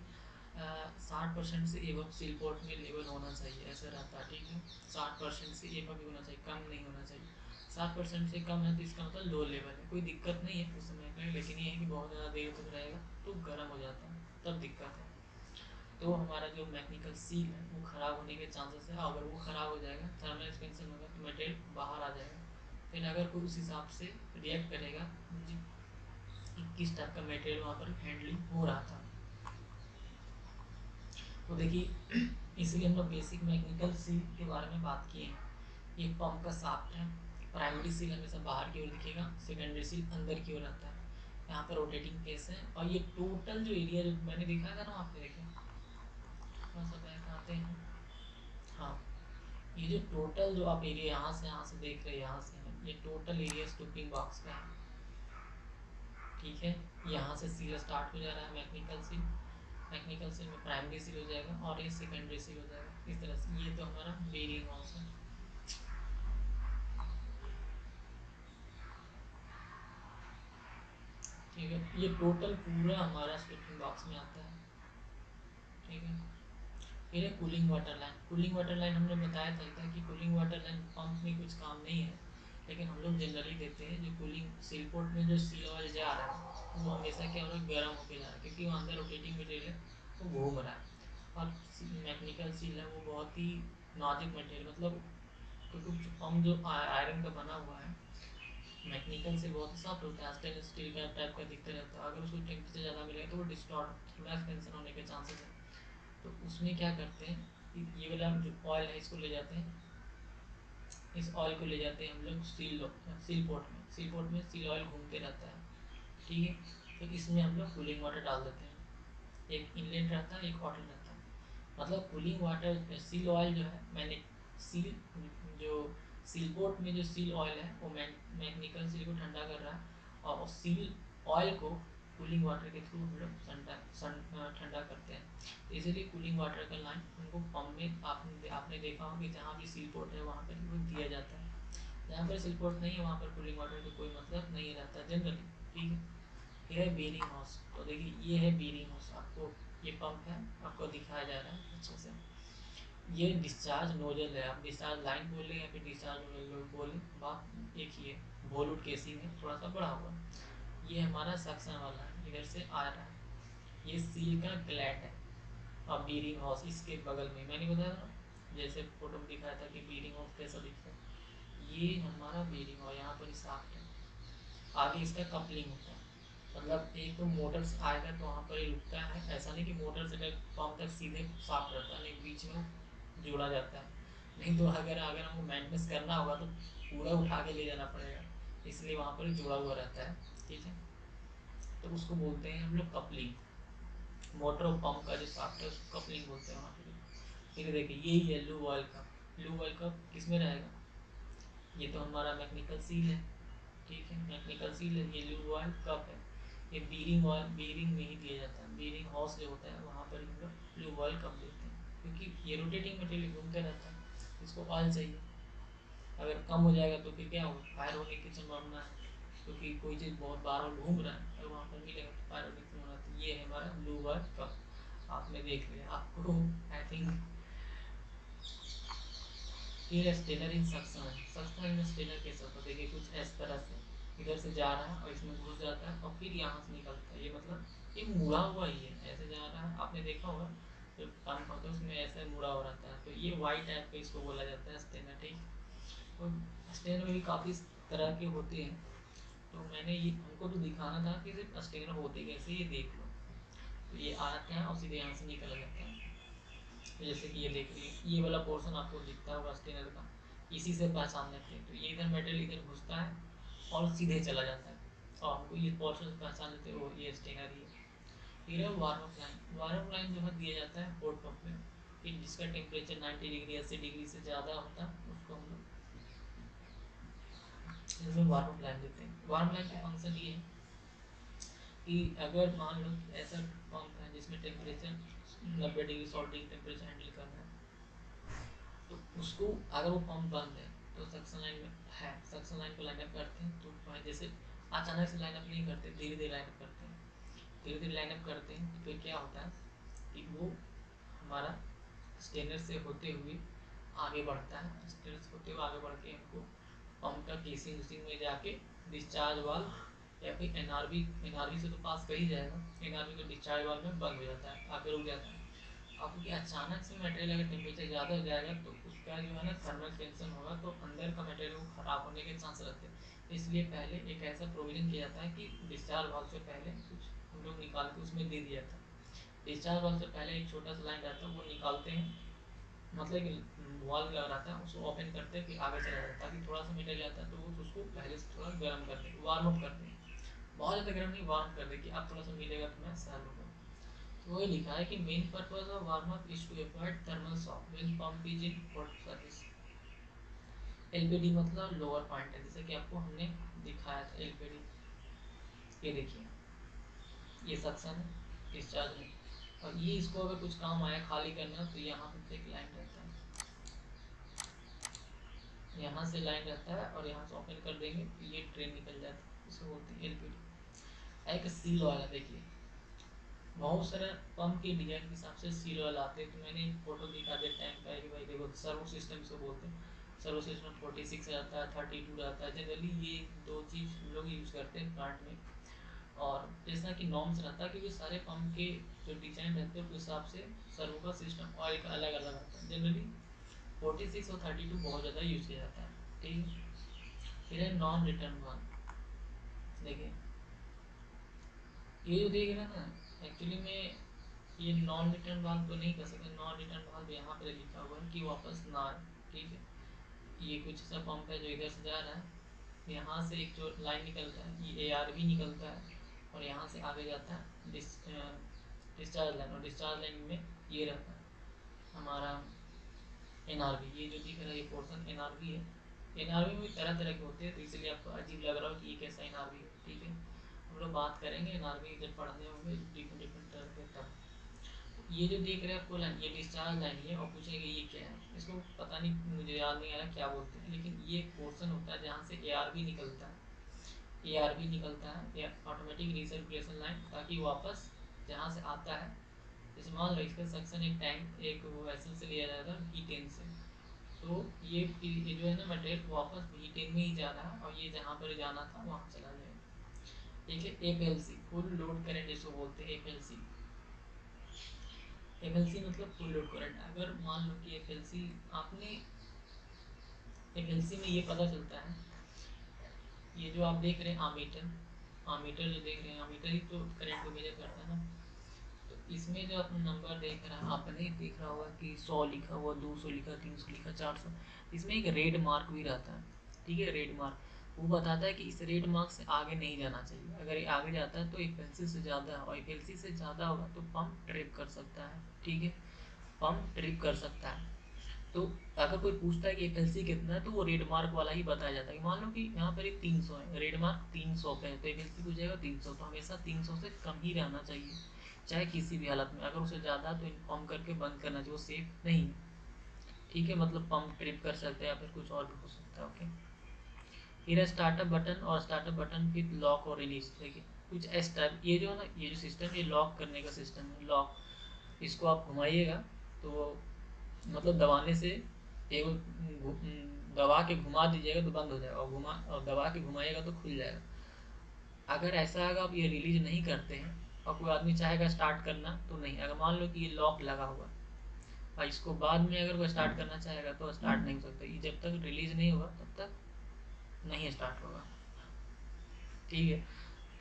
60% से एबव सील पोर्ट में लेवल होना चाहिए, ऐसा रहता है। ठीक है, 60% से एबव ही होना चाहिए, कम नहीं होना चाहिए। 60% से कम है तो इसका मतलब लो लेवल है, कोई दिक्कत नहीं है उस समय पे। लेकिन ये है कि बहुत ज़्यादा देर तक रहेगा तो गर्म हो जाता है, तब दिक्कत है। तो हमारा जो मैकेनिकल सील है वो ख़राब होने के चांसेस है। अगर वो ख़राब हो जाएगा, थर्मल एक्सपेंशन होगा तो मटेरियल बाहर आ जाएगा। फिर अगर कोई उस हिसाब से रिएक्ट करेगा कि किस टाइप का मटेरियल वहाँ पर हैंडलिंग हो रहा था। तो देखिए, इसलिए हम लोग बेसिक मैकेनिकल सील के बारे में बात किए हैं। ये पंप का शाफ्ट है। प्राइमरी सील हमेशा बाहर की ओर दिखेगा, सेकेंडरी सील अंदर की ओर रहता है। यहाँ पर रोटेटिंग केस है। और ये टोटल जो एरिया जो मैंने दिखाया था ना, आपने देखिए थोड़ा सा बैक आते हैं। हाँ, ये जो टोटल जो आप एरिया यहाँ से देख रहे हैं, यहाँ से ये टोटल एरिया स्टूपिंग बॉक्स का है। ठीक है, यहाँ से सील स्टार्ट हो जा रहा है मैकेनिकल सील। मैकेनिकल सील में प्राइमरी सील हो जाएगा और ये सेकेंडरी सील हो जाएगा इस तरह से। ये तो हमारा बेरिंग हाउस है। ठीक है, ये टोटल पूरा हमारा स्टूपिंग बॉक्स में आता है। ठीक है, फिर है cooling water line. Cooling water line हमने बताया था कि कूलिंग वाटर लाइन पंप में कुछ काम नहीं है, लेकिन हम लोग जनरली देते हैं। जो कूलिंग सील पोर्ट में जो सील ऑयल जा रहा है वो हमेशा क्या हो रहा है, गर्म होकर जा रहा है, क्योंकि वहाँ अंदर रोटेटिंग मटेरियल है वो घूम रहा है। और मैकेनिकल सील है वो बहुत ही नाजुक मटेरियल, मतलब क्योंकि पंप जो आयरन का बना हुआ है, मैकेनिकल से बहुत सॉफ्ट होता है, स्टेनलेस स्टील का टाइप का दिखता रहता है। अगर उसको टेम्परेचर ज़्यादा मिलेगा तो वो डिस्टॉर्ट, थोड़ा एक्सपेंशन होने के चांसेस है। तो उसमें क्या करते हैं कि ये वाला जो ऑयल है इसको ले जाते हैं, इस ऑयल को ले जाते हैं हम लोग सील पोर्ट में। सील पोर्ट में सील ऑयल घूमते रहता है। ठीक है, तो इसमें हम लोग कूलिंग वाटर डाल देते हैं। एक इनलेट रहता है, एक आउटलेट रहता है। मतलब कूलिंग वाटर सील ऑयल जो है, मैंने सील जो सील पोर्ट में जो सील ऑयल है वो मैकेनिकल सील को ठंडा कर रहा है, और सील ऑयल को कूलिंग वाटर के थ्रू हम लोग ठंडा करते हैं। तो इसीलिए कूलिंग वाटर का लाइन उनको पंप में आपने देखा होगा कि जहाँ भी सील पोर्ट है वहाँ पर वो दिया जाता है। जहाँ पर सील पोर्ट नहीं है वहाँ पर कूलिंग वाटर का कोई मतलब नहीं रहता जनरली। ठीक है, ये है बेरिंग हाउस। तो देखिए, ये है बेरिंग हाउस। आपको ये पंप है, आपको दिखाया जा रहा है अच्छे से। ये डिस्चार्ज नोजल है, आप डिस्चार्ज लाइन बोले या फिर डिस्चार्ज नोजल बोले, बात एक ही है। वॉल्यूट केसिंग है, थोड़ा सा बड़ा हुआ। ये हमारा सक्शन वाला है, इधर से आ रहा है। ये सील का ग्लैट है। और बीरिंग हाउस इसके बगल में, मैंने बताया था ना, जैसे फोटो में दिखाया था कि बीरिंग हाउस कैसा दिखता है। ये हमारा बीरिंग हाउस यहाँ पर शाफ्ट है। आगे इसका कपलिंग होता है। मतलब एक तो मोटर से आएगा तो वहाँ पर ही रुकता है। ऐसा नहीं कि मोटर से पंप तक सीधे साफ रहता है, नहीं, बीच में जोड़ा जाता है। नहीं तो अगर अगर हमको मेंटेनेंस करना होगा तो पूरा उठा के ले जाना पड़ेगा, इसलिए वहाँ पर जुड़ा हुआ रहता है। ठीक है, तो उसको बोलते हैं हम लोग कपलिंग। मोटर और पंप का जो शाफ्ट है उसको कपलिंग बोलते हैं वहाँ पर। फिर देखिए, यही है lube oil cup. Lube oil cup किस में रहेगा, ये तो हमारा मैकेनिकल सील है। ठीक है, मैकेनिकल सील है, ये लूब ऑयल कप है। ये बीरिंग ऑयल बीरिंग में ही दिया जाता है। बीरिंग हाउस जो होता है वहाँ पर हम लोग लूब ऑयल कप देते हैं, क्योंकि ये रोटेटिंग मटेरियल घूमते रहता है, इसको ऑयल चाहिए। अगर कम हो जाएगा तो फिर क्या होगा, फायर होने की संभावना है, क्योंकि कोई चीज़ बहुत बार बार घूम रहा है, अगर वहाँ पर मिलेगा तो फायर होने की संभावना है। तो ये है हमारा लूब ऑयल कप। आपने देख लिया, आपको आई थिंक। फिर स्टेनर इन सक्शन है। सक्शन इन स्टेनर कैसे होता है, देखिए कुछ इस तरह से इधर से जा रहा है और इसमें घुस जाता है और फिर यहाँ से निकलता है। ये मतलब ये मुड़ा हुआ ही है, ऐसे जा रहा है। आपने देखा होगा जो पंप होता है उसमें ऐसे मुड़ा हुआ रहता है, तो ये वाई टाइप का इसको बोला जाता है स्टेनर। ठीक, तो स्टेनर में भी काफ़ी तरह के होते हैं। तो मैंने ये हमको तो दिखाना था कि सिर्फ स्टेनर होते कैसे, ये देख लो। तो ये आते हैं और सीधे यहाँ से निकल जाते हैं। तो जैसे कि ये देख लीजिए, ये वाला पोर्शन आपको दिखता होगा स्टेनर का, इसी से पहचान लेते हैं। तो ये इधर मेटल इधर घुसता है और सीधे चला जाता है, और हमको ये पोर्शन से पहचान लेते हैं वो ये स्टेनर ही है। फिर है warm up line. Warm up line जो है दिया जाता है पोर्ट पंप में, कि जिसका टेम्परेचर 90 डिग्री 80 डिग्री से ज़्यादा होता है उसको हम लोग इसमें वार्म अप लाइन देते हैं। वार्म लाइन का फंक्शन ये है कि अगर मान लो ऐसा पंप है जिसमें temperature 90 degree 100 degree temperature handle करना है, तो उसको अगर वो पंप बंद है तो सक्शन लाइन में है, सक्शन लाइन को लाइनअप करते हैं। तो जैसे अचानक से लाइनअप नहीं करते, धीरे धीरे लाइनअप करते हैं, धीरे धीरे लाइनअप करते हैं। तो फिर क्या होता है कि वो हमारा स्टेनर से होते हुए आगे बढ़ता है, स्टेनर से होते हुए आगे बढ़ के हमको पंप का केसिंग उसिंग में जाके डिस्चार्ज वाल्व या फिर एनआरवी से तो पास कर ही जाएगा, एनआरवी तो डिस्चार्ज वाल्व में बंद हो जाता है, आके रुक जाता है। अब क्योंकि अचानक से मटेरियल अगर टेम्परेचर ज़्यादा हो जाएगा तो उसका जो है ना थर्मल टेंशन होगा, तो अंदर का मटेरियल को खराब होने के चांस रहते हैं। इसलिए पहले एक ऐसा प्रोविजन किया जाता है कि डिस्चार्ज वाल्व से पहले कुछ हम लोग निकाल के उसमें दे दिया था। डिस्चार्ज वाल्व से पहले एक छोटा सा लाइन रहता है, वो निकालते हैं, मतलब कि वाल्व लगा रहता है, उसको ओपन करते हैं, फिर आगे चला जाता है, ताकि थोड़ा सा मटेरियल आता है तो वो उसको पहले से थोड़ा गर्म कर दें, वार्म अप करते हैं। बहुत ज़्यादा गर्म नहीं, वार्म कर दें कि अब थोड़ा सा मिलेगा तो मैं सहल होगा। तो वही लिखा है कि main purpose of warm up is to avoid thermal shock when pump is in hot service. LPD मतलब लोअर पॉइंट है, जैसे कि आपको हमने दिखाया था एलपीडी। ये देखिए, ये सक्शन है, डिस्चार्ज है, और ये इसको अगर कुछ काम आया खाली करना तो यहाँ पे एक लाइन रहता है, यहाँ से लाइन रहता है और यहाँ से ओपन कर देंगे तो ये ट्रेन निकल जाती है, इसको बोलते हैं एलपीडी। एक सील वाला देखिए, बहुत सारे पंप के डिजाइन के हिसाब से सील वाला आते हैं। तो मैंने फोटो दिखा दे टैंक का कि भाई देखो सर्वो सिस्टम इसको बोलते हैं। सर्वो सिस्टम 46 रहता है, 32 रहता है, जनरली ये दो चीज़ लोग यूज़ करते हैं प्लांट में। और जैसा कि नॉर्म्स रहता है क्योंकि सारे पंप के जो डिजाइन रहते हैं उस हिसाब से सर्वो का सिस्टम ऑयल का अलग अलग आता है। जनरली 46 और 32 बहुत ज़्यादा यूज़ किया जाता है, ठीक है। फिर है नॉन रिटर्न वन, देखिए ये जो देख रहे हैं ना, एक्चुअली में ये नॉन रिटर्न वाल्व तो नहीं कर सकते। नॉन रिटर्न वाल्व यहाँ पर लिखा हुआ है कि वापस ना आए, ठीक है। ये कुछ ऐसा पंप है जो इधर से जा रहा है, यहाँ से एक जो लाइन निकलता है ये ARV निकलता है, और यहाँ से आगे जाता है डिस्चार्ज लाइन, और डिस्चार्ज लाइन में ये रहता है हमारा NRV। ये जो दिख रहा है ये पोर्सन NRV है। NRV में तरह तरह के होते हैं, तो इसलिए आपको अजीब लग रहा हो कि ये कैसा NRV है, ठीक है। हम लोग बात करेंगे NRV जब पढ़ने होंगे डिफरेंट डिफरेंट तरह के तब। ये जो देख रहे हैं आपको लाइन, ये डिस्चार्ज लाइन है, और पूछेंगे ये क्या है, इसको पता नहीं, मुझे याद नहीं आ रहा क्या बोलते हैं, लेकिन ये एक पोर्शन होता है जहाँ से ARV निकलता है। ARV निकलता है या ऑटोमेटिक रिसर्कुलेशन लाइन, ताकि वापस जहाँ से आता है, जैसे मान लो इसका सक्शन एक टैंक एक वो वेसल से लिया जाएगा V10 से, तो ये जो है ना मटेरियल वापस V10 में ही जा रहा है, और ये जहाँ पर जाना था वहाँ चला जाएगा। एक है FLC, फुल लोड करेंट जिसको बोलते हैं FLC। FLC मतलब फुल लोड करंट। अगर मान लो कि FLC आपने FLC में ये पता चलता है, ये जो आप देख रहे हैं आमीटर, आमीटर जो देख रहे हैं, आमीटर ही तो करंट को मेजर करता है ना। तो इसमें जो अपना नंबर देख रहा है, आपने देख रहा होगा कि 100 लिखा हुआ, 200 लिखा, 300 लिखा, 400, इसमें एक रेड मार्क भी रहता है, ठीक है। रेड मार्क वो बताता है कि इस रेड मार्क से आगे नहीं जाना चाहिए। अगर ये आगे जाता है तो FLC से ज़्यादा है, और FLC से ज़्यादा होगा तो पंप ट्रिप कर सकता है, ठीक है, पंप ट्रिप कर सकता है। तो अगर कोई पूछता है कि FLC कितना है तो वो रेड मार्क वाला ही बताया जाता है। कि मान लो कि यहाँ पर एक 300 है, रेड मार्क 300 पे है, तो FLC हो जाएगा 300। तो हमेशा 300 से कम ही रहना चाहिए, चाहे किसी भी हालत में। अगर उससे ज़्यादा तो इन्फॉर्म करके बंद करना चाहिए, वो सेफ नहीं है, ठीक है। मतलब पंप ट्रिप कर सकते हैं या फिर कुछ और भी हो सकता है, ओके। फिर स्टार्टअप बटन, और स्टार्टअप बटन विद लॉक और रिलीज। देखिए कुछ इस टाइप, ये जो है ना, ये जो सिस्टम, ये लॉक करने का सिस्टम है, लॉक। इसको आप घुमाइएगा तो मतलब दबाने से एक दबा के घुमा दीजिएगा तो बंद हो जाएगा, और घुमा और दबा के घुमाइएगा तो खुल जाएगा। अगर ऐसा अगर आप ये रिलीज नहीं करते हैं और कोई आदमी चाहेगा स्टार्ट करना तो नहीं। अगर मान लो कि ये लॉक लगा हुआ है और इसको बाद में अगर वो स्टार्ट करना चाहेगा तो स्टार्ट नहीं हो सकता। ये जब तक रिलीज नहीं होगा तब तक नहीं स्टार्ट होगा, ठीक है।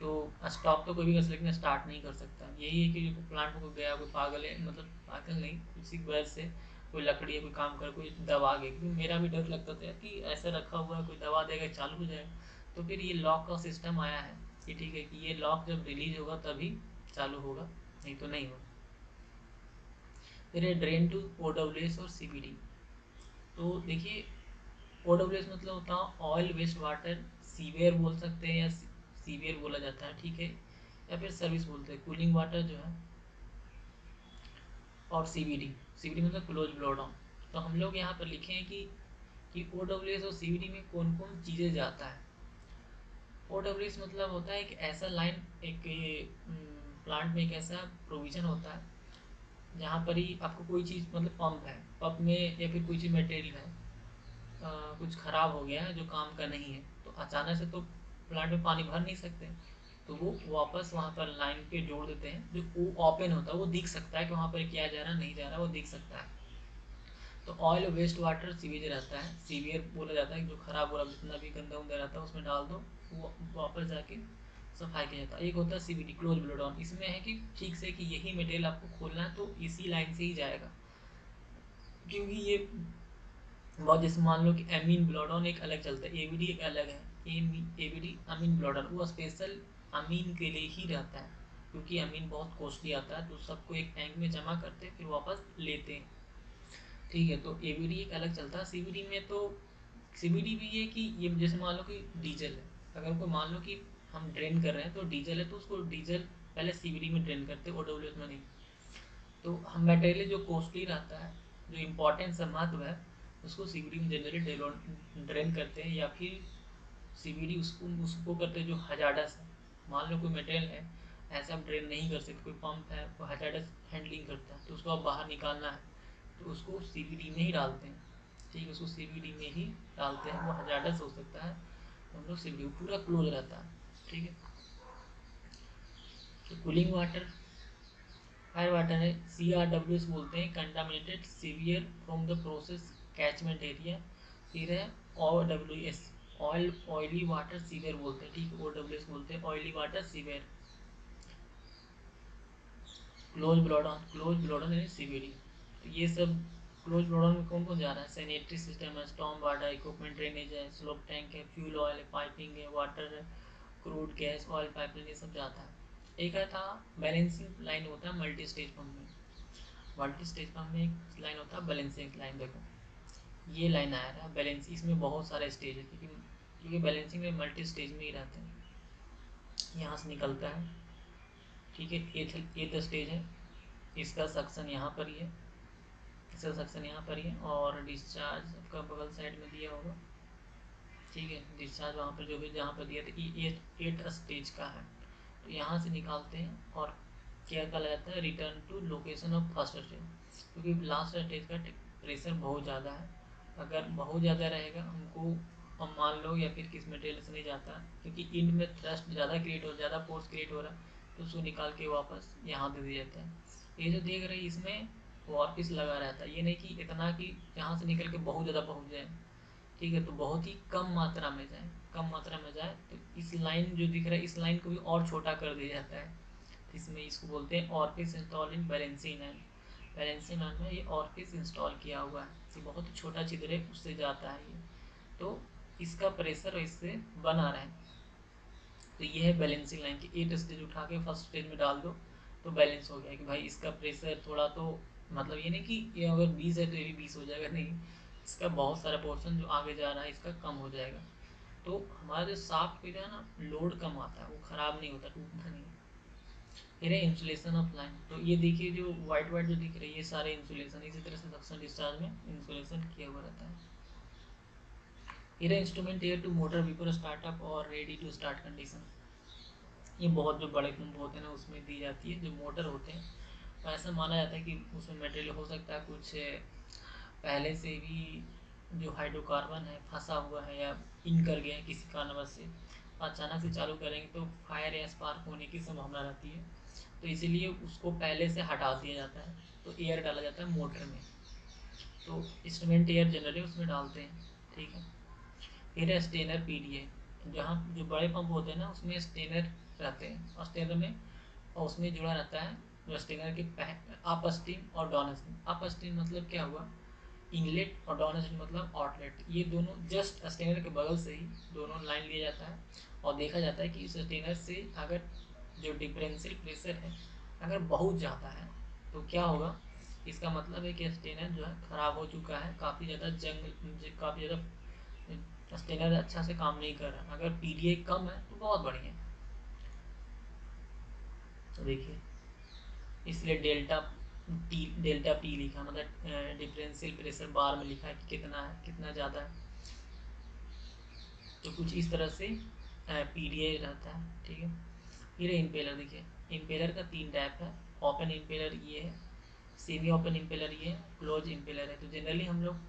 तो स्टॉप तो कोई भी कर सकता, लेकिन स्टार्ट नहीं कर सकता। यही है कि प्लांट में कोई गया, कोई पागल है, मतलब पागल नहीं, किसी वजह से कोई लकड़ी है, कोई काम कर, कोई दबा गया। क्योंकि मेरा भी डर लगता था कि ऐसा रखा हुआ है, कोई दबा देगा चालू हो जाएगा। तो फिर ये लॉक का सिस्टम आया है कि ठीक है कि ये लॉक जब रिलीज होगा तभी चालू होगा, नहीं तो नहीं होगा। फिर है ड्रेन टू OWS और CVD। तो देखिए OWS मतलब होता है ऑयल वेस्ट वाटर, सीवेयर बोल सकते हैं या सीवियर बोला जाता है, ठीक है, या फिर सर्विस बोलते हैं, कूलिंग वाटर जो है। और CVD, CVD मतलब क्लोज ब्लो डाउन। तो हम लोग यहाँ पर लिखे हैं कि OWS और CVD में कौन कौन चीज़ें जाता है। OWS मतलब होता है एक ऐसा लाइन, एक प्लांट में एक ऐसा प्रोविज़न होता है जहाँ पर ही आपको कोई चीज़, मतलब पंप है, पंप में या फिर कोई चीज़ मटेरियल है, कुछ ख़राब हो गया है जो काम का नहीं है, तो अचानक से तो प्लांट में पानी भर नहीं सकते, तो वो वापस वहाँ पर लाइन पे जोड़ देते हैं। जो वो ओपन होता है वो दिख सकता है कि वहाँ पर क्या जा रहा नहीं जा रहा, वो दिख सकता है। तो ऑयल वेस्ट वाटर सीवेज रहता है, सीवियर बोला जाता है, जो खराब हो रहा जितना भी गंदा उंदा रहता है उसमें डाल दो, वो वापस जाके सफाई किया जाता है। एक होता है CVD, क्लोज ब्लो डाउन, इसमें है कि ठीक से कि यही मटेरियल आपको खोलना है तो इसी लाइन से ही जाएगा, क्योंकि ये बहुत, जैसे मान लो कि एमीन ब्लो डाउन एक अलग चलता है, ABD एक अलग है। ABD अमीन ब्लो डाउन वो स्पेशल अमीन के लिए ही रहता है, क्योंकि अमीन बहुत कॉस्टली आता है, तो सबको एक टैंक में जमा करते फिर वापस लेते हैं। ठीक है, तो ABD एक अलग चलता है। CVD में तो CVD भी ये कि ये जैसे मान लो कि डीजल है, अगर कोई मान लो कि हम ड्रेन कर रहे हैं तो डीजल है, तो उसको डीजल पहले CVD में ड्रेन करते हैं, OWS में नहीं। तो हम मटेरियल जो कॉस्टली रहता है, जो इम्पोर्टेंस है, महत्व है, उसको CVD में जनरली ड्रेन करते हैं, या फिर CVD उसको उसको करते हैं जो हजार्डस है। मान लो कोई मटेरियल है ऐसा आप ड्रेन नहीं कर सकते, कोई पंप है वो हजार्डस हैंडलिंग करता है, तो उसको आप बाहर निकालना है तो उसको CVD में ही डालते हैं। ठीक है, उसको CVD में ही डालते हैं, वो हजार्डस हो सकता है, तो हम लोग CVD पूरा क्लोज रहता है। ठीक है, तो कूलिंग वाटर, फायर वाटर है, CRWS बोलते हैं, contaminated severe from the process catchment area. फिर है OWS, ऑयली वाटर सीवियर बोलते हैं। ठीक है, OWS बोलते हैं ऑयली वाटर सीवियर। क्लोज ब्लोडन यानी CVD। तो ये सब क्लोज ब्लोडन में कौन कौन जा रहा है? सैनिटरी सिस्टम है, स्टॉर्म वाटर, इक्विपमेंट, ड्रेनेज है, स्लोप टैंक है, फ्यूल ऑयल है, पाइपिंग है, वाटर है, क्रूड गैस, ऑयल पाइपलाइन, ये सब जाता है। एक है था बैलेंसिंग लाइन होता है मल्टी स्टेज पंप में। मल्टी स्टेज पंप में एक लाइन होता है बैलेंसिंग लाइन। देखो ये लाइन आया था बैलेंस, इसमें बहुत सारे स्टेज है, क्योंकि बैलेंसिंग में मल्टी स्टेज में ही रहते हैं। यहाँ से निकलता है, ठीक है, एथ स्टेज है, इसका सक्शन यहाँ पर ही है, इसका सक्शन यहाँ पर ही है, और डिस्चार्ज आपका बगल साइड में दिया होगा। ठीक है, डिस्चार्ज वहाँ पर जो भी जहाँ पर दिया था, ये 8 स्टेज का है। तो यहाँ से निकालते हैं और क्या कहा जाता है, return to location of first stage, क्योंकि लास्ट स्टेज का प्रेशर बहुत ज़्यादा है। अगर बहुत ज़्यादा रहेगा हमको, हम मान लो या फिर किस मटेरियल से नहीं जाता, क्योंकि इंड में थ्रस्ट ज़्यादा क्रिएट हो, ज़्यादा फोर्स क्रिएट हो रहा है, तो उसको निकाल के वापस यहाँ दे दिया जाता है। ये जो देख रहे हैं इसमें वापिस लगा रहता है, ये नहीं कि इतना कि यहाँ से निकल के बहुत ज़्यादा पहुँच जाए। ठीक है, तो बहुत ही कम मात्रा में जाए, कम मात्रा में जाए, तो इस लाइन जो दिख रहा है इस लाइन को भी और छोटा कर दिया जाता है। इसमें इसको बोलते हैं orifice install in balancing line. Balancing line में ये ऑर्फिस इंस्टॉल किया हुआ है, ये बहुत ही छोटा छिद्र है, उससे जाता है ये, तो इसका प्रेशर इससे बना रहे। तो ये है बैलेंसिंग लाइन की 8 स्टेज उठा के फर्स्ट स्टेज में डाल दो, तो बैलेंस हो गया कि भाई इसका प्रेशर थोड़ा तो, मतलब ये नहीं कि ये अगर 20 है तो ये भी 20 हो जाएगा, नहीं, इसका बहुत सारा पोर्शन जो आगे जा रहा है इसका कम हो जाएगा। तो हमारा जो साफ पे जो है ना लोड कम आता है, वो ख़राब नहीं होता, टूटता नहीं। फिर है इंसुलेशन ऑफ लाइन। तो ये देखिए जो वाइट वाइट जो दिख रही है ये सारे इंसुलेशन, इसी तरह से सक्शन डिस्चार्ज में इंसुलेशन किया हुआ रहता है। फिर है instrument air to motor before startup और रेडी टू स्टार्ट कंडीशन। ये बहुत जो बड़े पंप होते हैं ना उसमें दी जाती है, जो मोटर होते हैं, तो ऐसा माना जाता है कि उसमें मटेरियल हो सकता है कुछ पहले से भी जो हाइड्रोकार्बन है फंसा हुआ है या इन कर गया है किसी कारणवश से, अचानक से चालू करेंगे तो फायर या स्पार्क होने की संभावना रहती है, तो इसीलिए उसको पहले से हटा दिया जाता है, तो एयर डाला जाता है मोटर में, तो इंस्ट्रूमेंट एयर जनरली उसमें डालते हैं। ठीक है, फिर है स्टेनर PDA। जहाँ जो बड़े पंप होते हैं ना उसमें स्टेनर रहते हैं, और स्टेनर में और उसमें जुड़ा रहता है जो स्टेनर के अप स्ट्रीम और डाउन स्ट्रीम। अप स्ट्रीम मतलब क्या हुआ, इनलेट, और डाउन स्ट्रीम मतलब आउटलेट, ये दोनों जस्ट स्टेनर के बगल से ही दोनों लाइन लिया जाता है, और देखा जाता है कि इस स्टेनर से अगर जो डिफरेंशियल प्रेशर है अगर बहुत ज़्यादा है तो क्या होगा, इसका मतलब है कि स्टेनर जो है ख़राब हो चुका है, काफ़ी ज़्यादा काफ़ी ज़्यादा स्टेनर अच्छा से काम नहीं कर रहा। अगर PDA कम है तो बहुत बढ़िया है। तो देखिए इसलिए डेल्टा टी डेल्टा पी लिखा, मतलब डिफरेंशियल प्रेशर बार में लिखा है कि कितना है, कितना ज़्यादा है। तो कुछ इस तरह से पीडीए रहता है, ठीक है। फिर इम्पेलर, देखिए इम्पेलर का 3 टाइप है। ओपन इम्पेलर ये है, सेमी ओपन इम्पेलर ये, क्लोज इम्पेलर है। तो जनरली हम लोग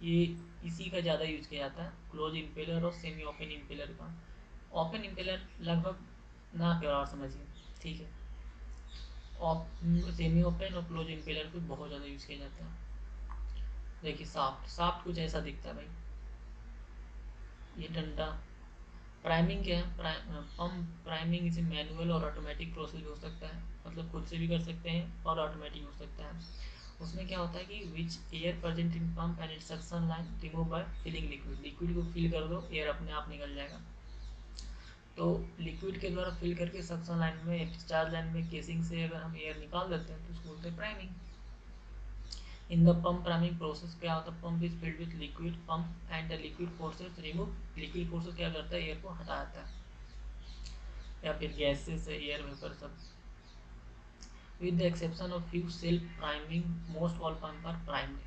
ये इसी का ज़्यादा यूज किया जाता है, क्लोज इम्पेलर और सेमी ओपन इम्पेलर का। ओपन इम्पेलर लगभग ना प्यार समझिए, ठीक है। सेमी ओपन और क्लोज इम्पेलर को बहुत ज़्यादा यूज़ किया जाता है। देखिए साफ्ट साफ्ट कुछ ऐसा दिखता है भाई, ये डंडा। प्राइमिंग क्या है, पंप प्राइमिंग इसे मैनुअल और ऑटोमेटिक प्रोसेस हो सकता है, मतलब खुद से भी कर सकते हैं और ऑटोमेटिक हो सकता है। उसमें क्या होता है कि which air present in pump and it suction line remove by filling liquid, liquid को फिल कर दो, एयर अपने आप निकल जाएगा। तो लिक्विड के द्वारा फिल करके सक्शन लाइन में, डिस्चार्ज लाइन में केसिंग से अगर हम एयर निकाल देते हैं तो उसको बोलते हैं priming. In the pump priming process क्या होता है, pump is filled with liquid pump and the liquid forces remove, liquid forces क्या करता है, एयर को हटा देता है, या फिर गैसेस एयर वेपर सब। With the exception of few self priming most all pump are primed,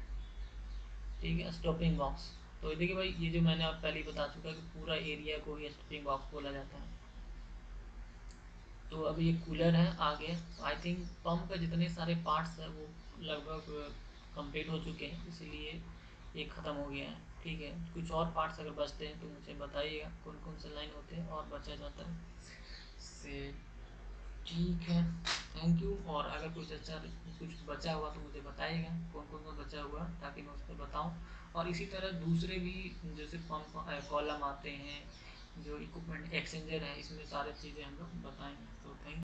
ठीक है। स्टॉपिंग बॉक्स, तो देखिए भाई ये जो मैंने आप पहले ही बता चुका कि पूरा एरिया को ही स्टॉपिंग बॉक्स बोला जाता है। तो अब ये कूलर है आगे, आई थिंक पंप के जितने सारे पार्ट्स हैं वो लगभग कंप्लीट हो चुके हैं, इसीलिए ये ख़त्म हो गया है, ठीक है। कुछ और पार्ट्स अगर बचते हैं तो मुझे बताइएगा कौन कौन से लाइन होते हैं और बचा जाता है से, ठीक है। Thank you. और अगर कुछ अच्छा कुछ बचा हुआ तो मुझे बताइएगा कौन कौन सा बचा हुआ, ताकि मैं उस पर बताऊँ। और इसी तरह दूसरे भी जैसे पंप कॉलम आते हैं, जो इक्विपमेंट एक्सचेंजर है, इसमें सारी चीज़ें हम लोग बताएंगे। तो थैंक